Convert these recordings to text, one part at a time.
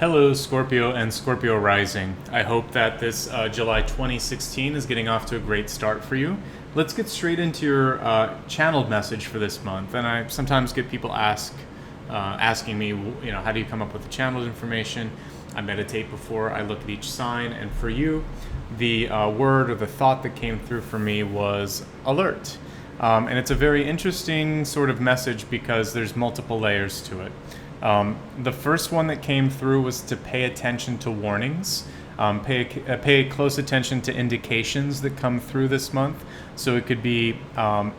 Hello, Scorpio and Scorpio rising. I hope that this July 2016 is getting off to a great start for you. Let's get straight into your channeled message for this month. And I sometimes get people asking me, how do you come up with the channeled information? I meditate before I look at each sign. And for you, the word or the thought that came through for me was alert. And it's a very interesting sort of message because there's multiple layers to it. The first one that came through was to pay attention to warnings, pay close attention to indications that come through this month. So it could be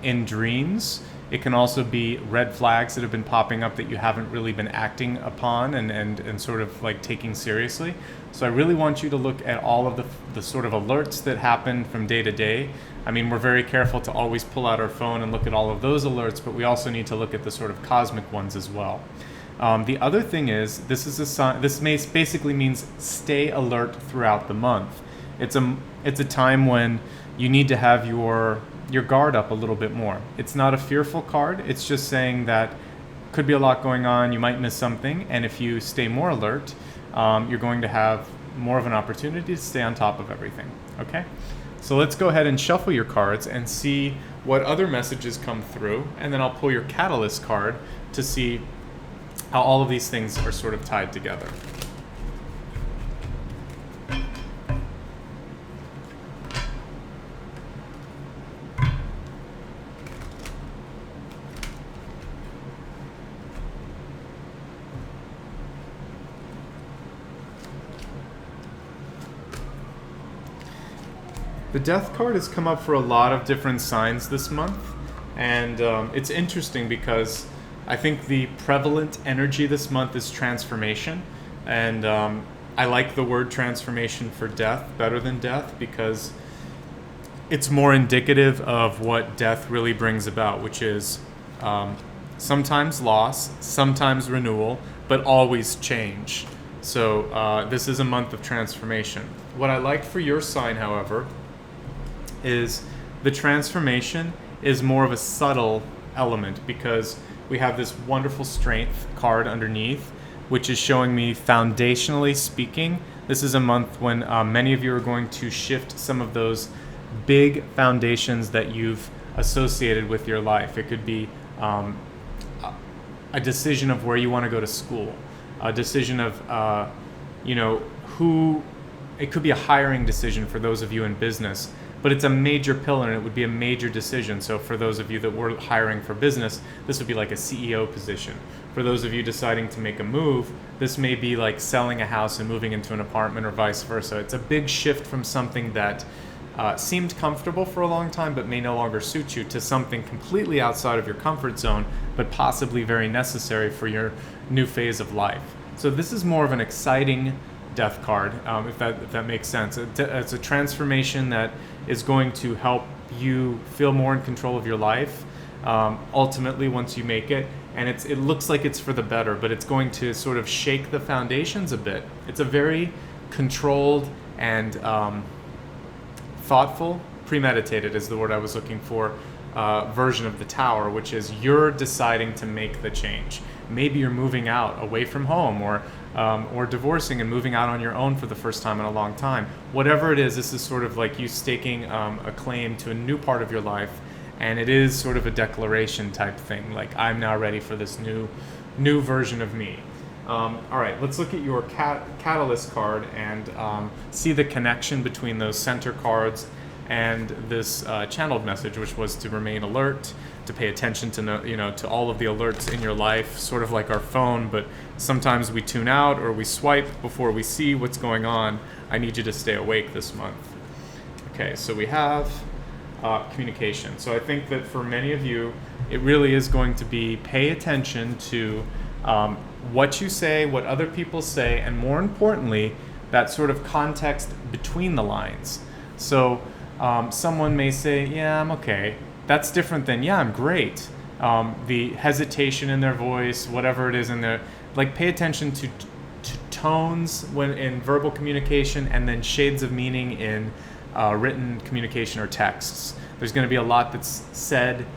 in dreams. It can also be red flags that have been popping up that you haven't really been acting upon and sort of like taking seriously. So I really want you to look at all of the sort of alerts that happen from day to day. I mean, we're very careful to always pull out our phone and look at all of those alerts, but we also need to look at the sort of cosmic ones as well. The other thing is, this is a sign. This basically means stay alert throughout the month. It's a time when you need to have your guard up a little bit more. It's not a fearful card. It's just saying that could be a lot going on. You might miss something, and if you stay more alert, you're going to have more of an opportunity to stay on top of everything. Okay, so let's go ahead and shuffle your cards and see what other messages come through, and then I'll pull your catalyst card to see how all of these things are sort of tied together. The Death card has come up for a lot of different signs this month, and it's interesting because I think the prevalent energy this month is transformation, and I like the word transformation for death better than death because it's more indicative of what death really brings about, which is sometimes loss, sometimes renewal, but always change. So this is a month of transformation. What I like for your sign, however, is the transformation is more of a subtle element because we have this wonderful strength card underneath, which is showing me foundationally speaking. This is a month when many of you are going to shift some of those big foundations that you've associated with your life. It could be a decision of where you want to go to school, a decision of, it could be a hiring decision for those of you in business. But it's a major pillar and it would be a major decision. So for those of you that were hiring for business, this would be like a CEO position. For those of you deciding to make a move, this may be like selling a house and moving into an apartment or vice versa. It's a big shift from something that seemed comfortable for a long time but may no longer suit you to something completely outside of your comfort zone, but possibly very necessary for your new phase of life. So this is more of an exciting Death card, if that makes sense. It's a transformation that is going to help you feel more in control of your life, ultimately once you make it. And it looks like it's for the better, but it's going to sort of shake the foundations a bit. It's a very controlled and thoughtful, premeditated is the word I was looking for, version of the Tower, which is you're deciding to make the change. Maybe you're moving out away from home or divorcing and moving out on your own for the first time in a long time. Whatever it is, this is sort of like you staking a claim to a new part of your life, and it is sort of a declaration type thing, like I'm now ready for this new version of me. All right, let's look at your catalyst card and see the connection between those center cards and this channeled message, which was to remain alert, to pay attention to all of the alerts in your life, sort of like our phone, but sometimes we tune out or we swipe before we see what's going on. I need you to stay awake this month. Okay, so we have communication. So I think that for many of you, it really is going to be pay attention to what you say, what other people say, and more importantly, that sort of context between the lines. So someone may say, yeah, I'm okay. That's different than, yeah, I'm great. The hesitation in their voice, whatever it is in their, like pay attention to tones when in verbal communication and then shades of meaning in written communication or texts. There's going to be a lot that's said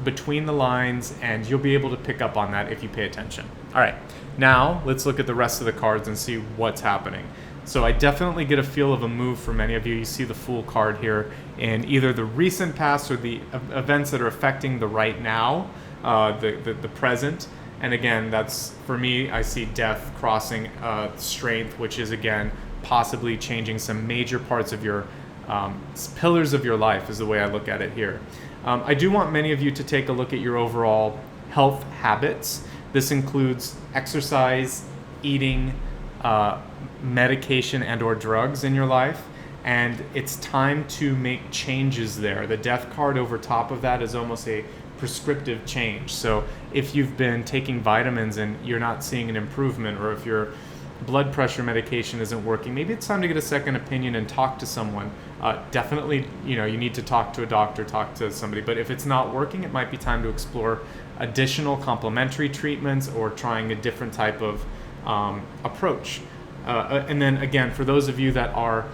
between the lines, and you'll be able to pick up on that if you pay attention. All right, now let's look at the rest of the cards and see what's happening. So I definitely get a feel of a move for many of you. You see the Fool card here in either the recent past or the events that are affecting the right now, the present. And again, that's, for me, I see death crossing strength, which is, again, possibly changing some major parts of your pillars of your life is the way I look at it here. I do want many of you to take a look at your overall health habits. This includes exercise, eating, medication and or drugs in your life, and it's time to make changes there. The death card over top of that is almost a prescriptive change. So if you've been taking vitamins and you're not seeing an improvement, or if your blood pressure medication isn't working, maybe it's time to get a second opinion and talk to someone. Definitely, you need to talk to a doctor, talk to somebody. But if it's not working, it might be time to explore additional complementary treatments or trying a different type of approach. And then again, for those of you that are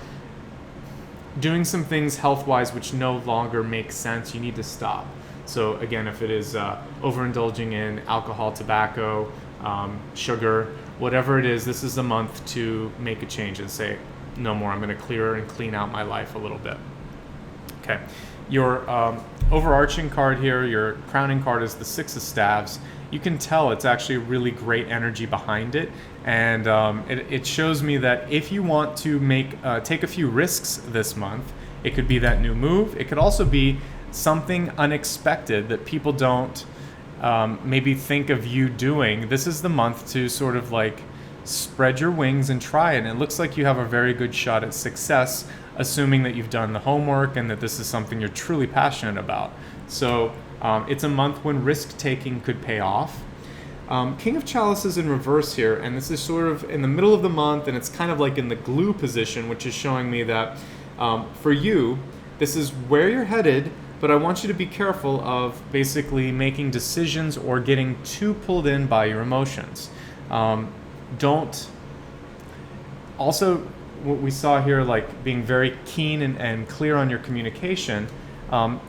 doing some things health-wise which no longer make sense, you need to stop. So again, if it is overindulging in alcohol, tobacco, sugar, whatever it is, this is the month to make a change and say, no more. I'm going to clear and clean out my life a little bit. Okay. Your overarching card here, your crowning card, is the Six of Staves. You can tell it's actually really great energy behind it, and it shows me that if you want to take a few risks this month, it could be that new move. It could also be something unexpected that people don't maybe think of you doing. This is the month to sort of like spread your wings and try it. And it looks like you have a very good shot at success, assuming that you've done the homework and that this is something you're truly passionate about. So it's a month when risk-taking could pay off. King of Chalices in reverse here, and this is sort of in the middle of the month, and it's kind of like in the glue position, which is showing me that for you, this is where you're headed, but I want you to be careful of basically making decisions or getting too pulled in by your emotions. Also, what we saw here, like being very keen and clear on your communication.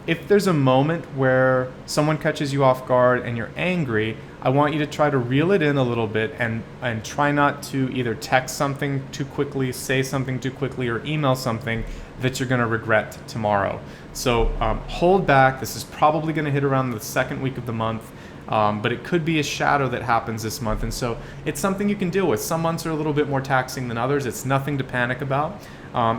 If there's a moment where someone catches you off guard and you're angry, I want you to try to reel it in a little bit and try not to either text something too quickly, say something too quickly, or email something that you're going to regret tomorrow. So hold back. This is probably going to hit around the second week of the month, but it could be a shadow that happens this month. And so it's something you can deal with. Some months are a little bit more taxing than others. It's nothing to panic about.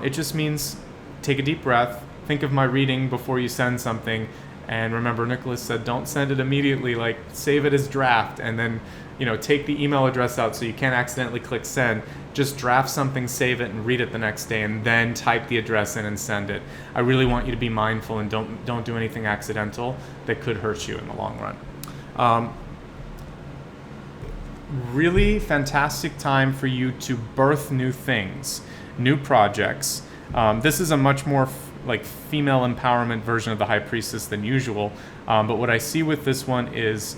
It just means take a deep breath. Think of my reading before you send something, and remember, Nicholas said don't send it immediately, like save it as draft, and then take the email address out so you can't accidentally click send. Just draft something, save it, and read it the next day, and then type the address in and send it. I really want you to be mindful and don't do anything accidental that could hurt you in the long run. Really fantastic time for you to birth new things, new projects. This is a much more like female empowerment version of the High Priestess than usual. But what I see with this one is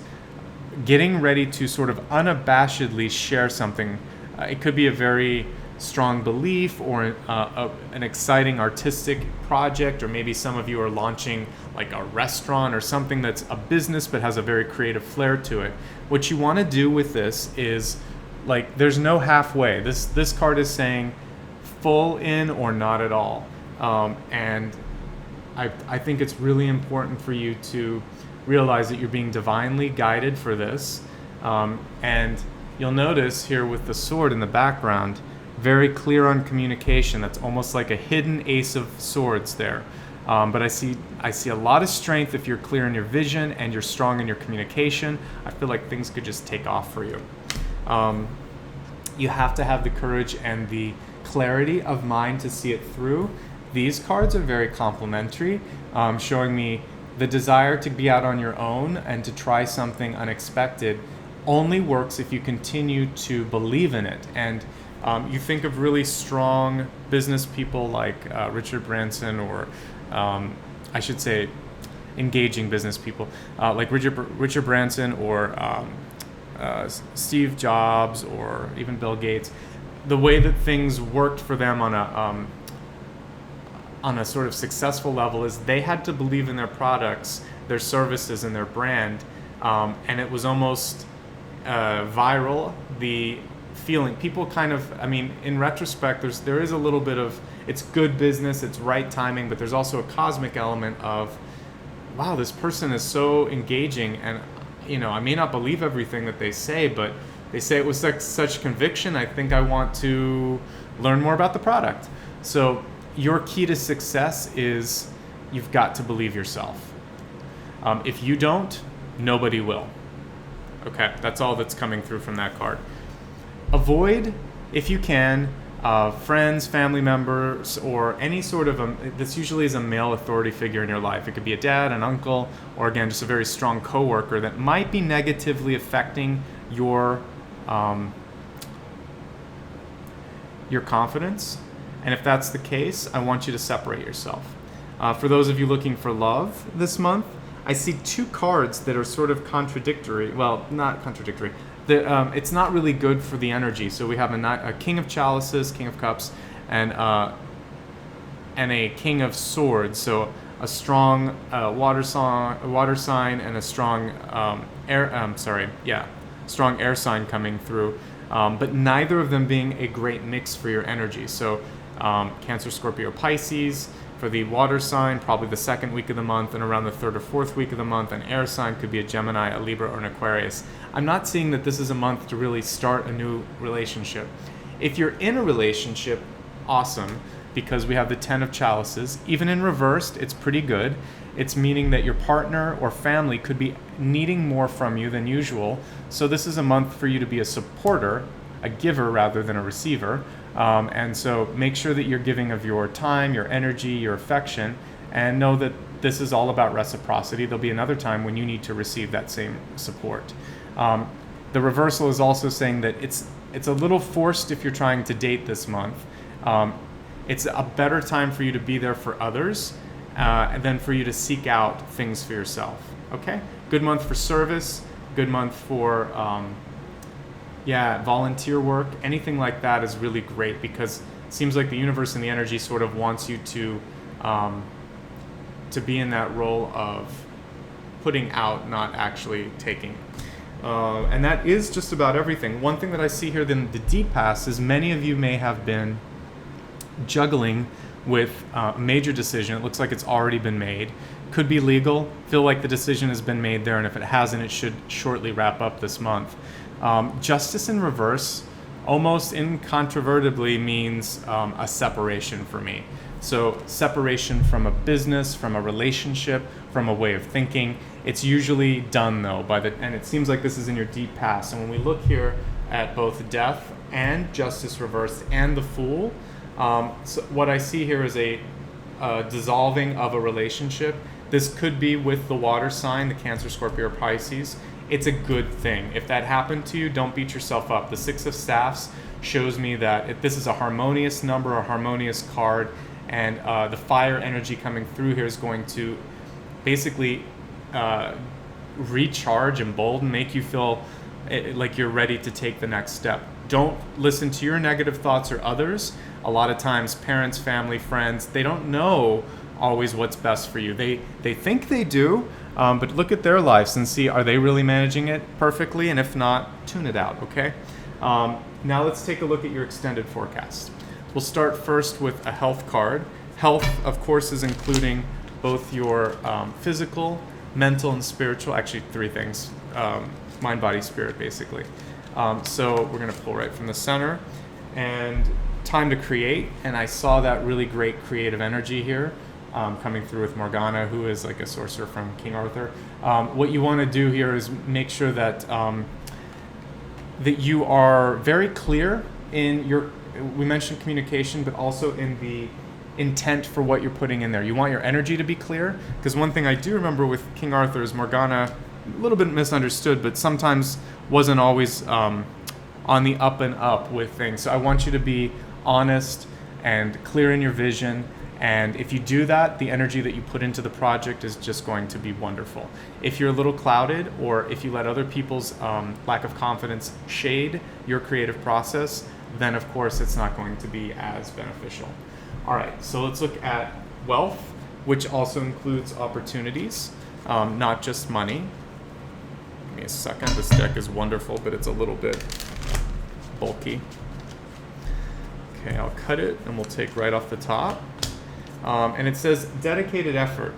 getting ready to sort of unabashedly share something. It could be a very strong belief or an exciting artistic project, or maybe some of you are launching like a restaurant or something that's a business but has a very creative flair to it. What you want to do with this is, like, there's no halfway. This card is saying full in or not at all. And I think it's really important for you to realize that you're being divinely guided for this. And you'll notice here with the sword in the background, very clear on communication. That's almost like a hidden ace of swords there. But I see a lot of strength if you're clear in your vision and you're strong in your communication. I feel like things could just take off for you. You have to have the courage and the clarity of mind to see it through. These cards are very complementary, showing me the desire to be out on your own and to try something unexpected only works if you continue to believe in it. And you think of really strong business people like Richard Branson, or I should say engaging business people like Richard Branson or Steve Jobs or even Bill Gates. The way that things worked for them on a sort of successful level is they had to believe in their products, their services, and their brand, and it was almost viral the feeling. People kind of, I mean, in retrospect, there is a little bit of, it's good business, it's right timing, but there's also a cosmic element of, wow, this person is so engaging, and I may not believe everything that they say, but they say it with such conviction. I think I want to learn more about the product. So your key to success is you've got to believe yourself. If you don't, nobody will. Okay, that's all that's coming through from that card. Avoid, if you can, friends, family members, or any sort of this usually is a male authority figure in your life. It could be a dad, an uncle, or again, just a very strong coworker that might be negatively affecting your confidence. And if that's the case, I want you to separate yourself. For those of you looking for love this month, I see two cards that are sort of contradictory. Well, not contradictory. It's not really good for the energy. So we have a King of Chalices, King of Cups, and a King of Swords. So a strong water sign, and a strong strong air sign coming through. But neither of them being a great mix for your energy. So Cancer, Scorpio, Pisces. For the water sign, probably the second week of the month, and around the third or fourth week of the month. An air sign could be a Gemini, a Libra, or an Aquarius. I'm not seeing that this is a month to really start a new relationship. If you're in a relationship, awesome, because we have the Ten of Chalices. Even in reversed, it's pretty good. It's meaning that your partner or family could be needing more from you than usual. So this is a month for you to be a supporter, a giver rather than a receiver. And so make sure that you're giving of your time, your energy, your affection, and know that this is all about reciprocity. There'll be another time when you need to receive that same support. The reversal is also saying that it's a little forced if you're trying to date this month. It's a better time for you to be there for others than for you to seek out things for yourself. Okay? Good month for service, good month for volunteer work. Anything like that is really great, because it seems like the universe and the energy sort of wants you to be in that role of putting out, not actually taking. And that is just about everything. One thing that I see here, then the deep past, is many of you may have been juggling with a major decision. It looks like it's already been made. Could be legal. Feel like the decision has been made there, and if it hasn't, it should shortly wrap up this month. Justice in reverse almost incontrovertibly means a separation for me. So separation from a business, from a relationship, from a way of thinking. It's usually done though and it seems like this is in your deep past. And when we look here at both death and justice reversed and the Fool, so what I see here is a dissolving of a relationship. This could be with the water sign, the Cancer, Scorpio, or Pisces. It's a good thing. If that happened to you, don't beat yourself up. The Six of Staffs shows me that this is a harmonious number, a harmonious card, and the fire energy coming through here is going to basically recharge, embolden, make you feel like you're ready to take the next step. Don't listen to your negative thoughts or others. A lot of times, parents, family, friends, they don't know always what's best for you. They think they do, but look at their lives and see, are they really managing it perfectly? And if not, tune it out, okay? Now let's take a look at your extended forecast. We'll start first with a health card. Health, of course, is including both your physical, mental, and spiritual, actually three things, mind, body, spirit, basically. So we're gonna pull right from the center, and time to create, and I saw that really great creative energy here. Coming through with Morgana, who is like a sorcerer from King Arthur. What you want to do here is make sure that that you are very clear in we mentioned communication, but also in the intent for what you're putting in there. You want your energy to be clear, because one thing I do remember with King Arthur is Morgana, a little bit misunderstood, but sometimes wasn't always on the up and up with things. So I want you to be honest and clear in your vision. And if you do that, the energy that you put into the project is just going to be wonderful. If you're a little clouded, or if you let other people's lack of confidence shade your creative process, then of course it's not going to be as beneficial. All right, so let's look at wealth, which also includes opportunities, not just money. Give me a second. This deck is wonderful, but it's a little bit bulky. Okay, I'll cut it and we'll take right off the top. And it says dedicated effort.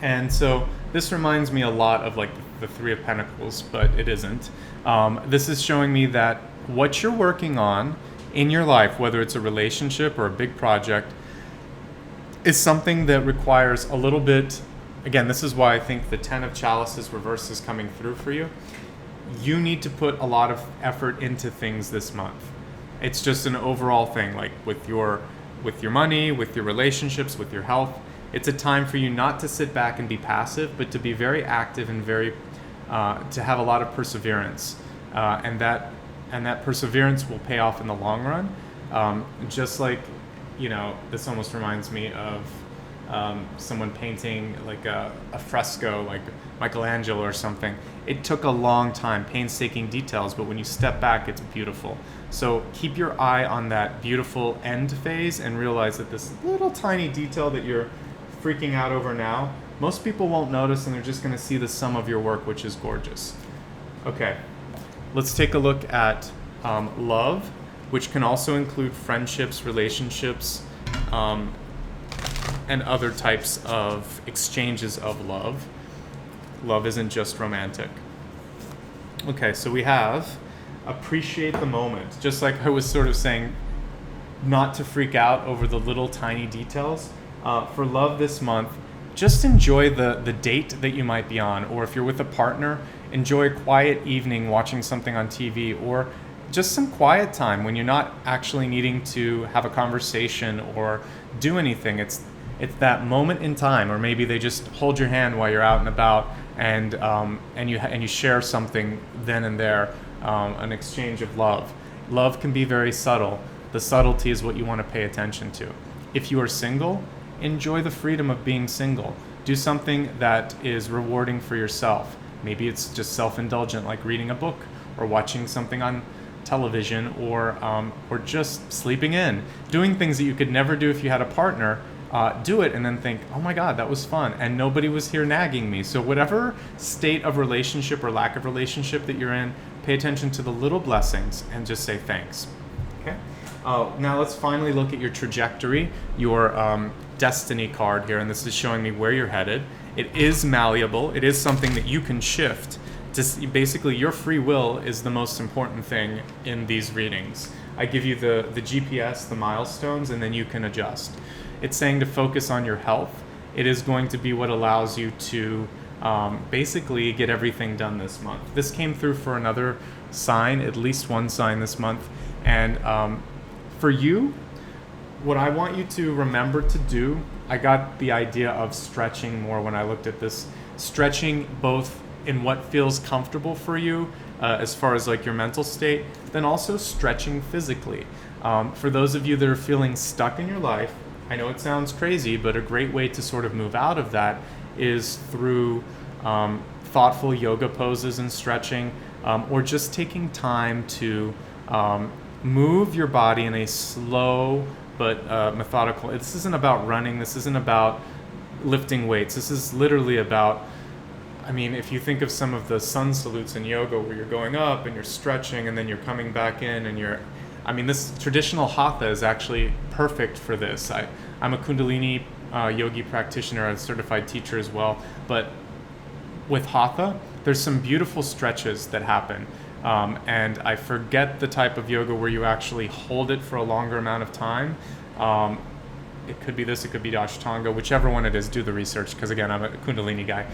And so this reminds me a lot of like the Three of Pentacles, but it isn't. This is showing me that what you're working on in your life, whether it's a relationship or a big project, is something that requires a little bit. Again, this is why I think the Ten of Chalices reverse is coming through for you. You need to put a lot of effort into things this month. It's just an overall thing, like with your money, with your relationships, with your health. It's a time for you not to sit back and be passive, but to be very active and to have a lot of perseverance, and that perseverance will pay off in the long run. Just like, this almost reminds me of someone painting like a fresco, like Michelangelo or something. It took a long time, painstaking details, but when you step back, it's beautiful. So keep your eye on that beautiful end phase and realize that this little tiny detail that you're freaking out over now, most people won't notice, and they're just going to see the sum of your work, which is gorgeous. Okay, let's take a look at love, which can also include friendships, relationships, and other types of exchanges of love. Love isn't just romantic. Okay, so we have appreciate the moment. Just like I was sort of saying, not to freak out over the little tiny details. For love this month, just enjoy the date that you might be on, or if you're with a partner, enjoy a quiet evening watching something on TV, or just some quiet time when you're not actually needing to have a conversation or do anything. It's that moment in time, or maybe they just hold your hand while you're out and about, and you share something then and there, an exchange of love. Love can be very subtle. The subtlety is what you want to pay attention to. If you are single, enjoy the freedom of being single. Do something that is rewarding for yourself. Maybe it's just self-indulgent, like reading a book or watching something on television, or just sleeping in. Doing things that you could never do if you had a partner. Do it and then think, oh my God, that was fun, and nobody was here nagging me. So whatever state of relationship or lack of relationship that you're in, pay attention to the little blessings and just say thanks. Okay. Now let's finally look at your trajectory, your destiny card here, and this is showing me where you're headed. It is malleable. It is something that you can shift. Basically, your free will is the most important thing in these readings. I give you the GPS, the milestones, and then you can adjust. It's saying to focus on your health. It is going to be what allows you to basically get everything done this month. This came through for another sign, at least one sign this month. And for you, what I want you to remember to do, I got the idea of stretching more when I looked at this. Stretching both in what feels comfortable for you, as far as like your mental state, then also stretching physically. For those of you that are feeling stuck in your life, I know it sounds crazy, but a great way to sort of move out of that is through thoughtful yoga poses and stretching, or just taking time to move your body in a slow but methodical. This isn't about running. This isn't about lifting weights. This is literally about, if you think of some of the sun salutes in yoga where you're going up and you're stretching and then you're coming back in and this traditional hatha is actually perfect for this. I'm a Kundalini yogi practitioner, a certified teacher as well, but with hatha, there's some beautiful stretches that happen. And I forget the type of yoga where you actually hold it for a longer amount of time. It could be this, it could be Ashtanga, whichever one it is, do the research, because again, I'm a Kundalini guy.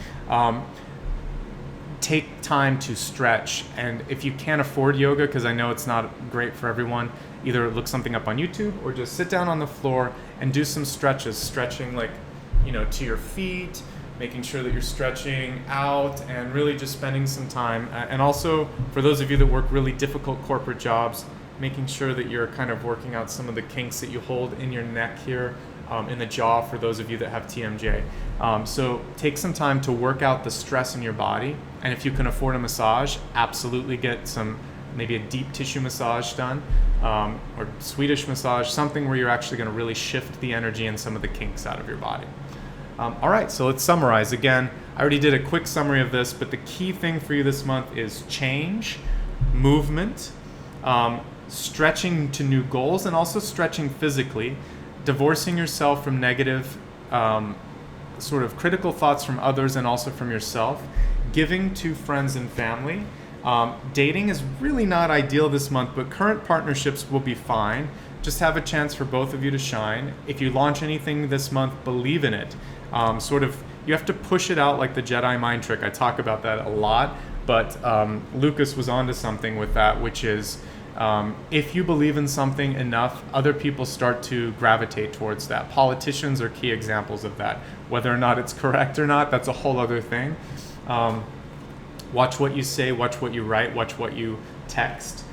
Take time to stretch, and if you can't afford yoga, because I know it's not great for everyone, either look something up on YouTube or just sit down on the floor and do some stretches, stretching to your feet, making sure that you're stretching out and really just spending some time. And also for those of you that work really difficult corporate jobs, making sure that you're kind of working out some of the kinks that you hold in your neck here, in the jaw, for those of you that have TMJ. So take some time to work out the stress in your body. And if you can afford a massage, absolutely get maybe a deep tissue massage done, or Swedish massage, something where you're actually going to really shift the energy and some of the kinks out of your body. All right, so let's summarize. Again, I already did a quick summary of this, but the key thing for you this month is change, movement, stretching to new goals, and also stretching physically, divorcing yourself from negative sort of critical thoughts from others and also from yourself, giving to friends and family. Dating is really not ideal this month, but current partnerships will be fine. Just have a chance for both of you to shine. If you launch anything this month, believe in it. You have to push it out like the Jedi mind trick. I talk about that a lot, but Lucas was onto something with that, which is if you believe in something enough, other people start to gravitate towards that. Politicians are key examples of that. Whether or not it's correct or not, that's a whole other thing. Watch what you say, watch what you write, watch what you text.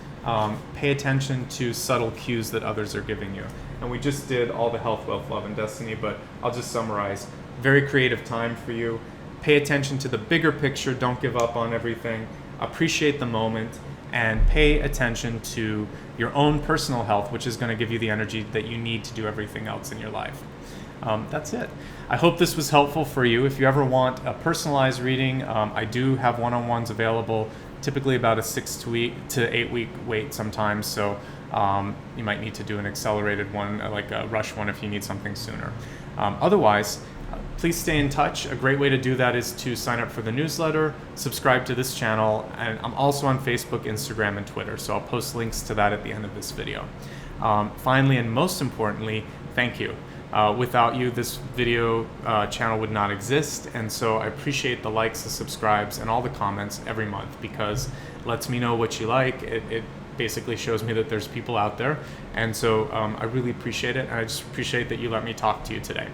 Pay attention to subtle cues that others are giving you. And we just did all the health, wealth, love, and destiny, but I'll just summarize. Very creative time for you. Pay attention to the bigger picture. Don't give up on everything. Appreciate the moment and pay attention to your own personal health, which is going to give you the energy that you need to do everything else in your life. That's it. I hope this was helpful for you. If you ever want a personalized reading, I do have one-on-ones available, typically about a 6 to 8 week wait sometimes. So you might need to do an accelerated one, like a rush one if you need something sooner. Otherwise, please stay in touch. A great way to do that is to sign up for the newsletter, subscribe to this channel, and I'm also on Facebook, Instagram, and Twitter, so I'll post links to that at the end of this video. Finally, and most importantly, thank you. Without you, this video channel would not exist, and so I appreciate the likes, the subscribes, and all the comments every month, because it lets me know what you like. It basically shows me that there's people out there, and so I really appreciate it, and I just appreciate that you let me talk to you today.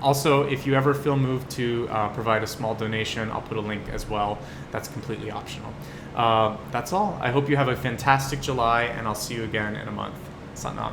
Also, if you ever feel moved to provide a small donation, I'll put a link as well. That's completely optional. That's all. I hope you have a fantastic July, and I'll see you again in a month. Satnam.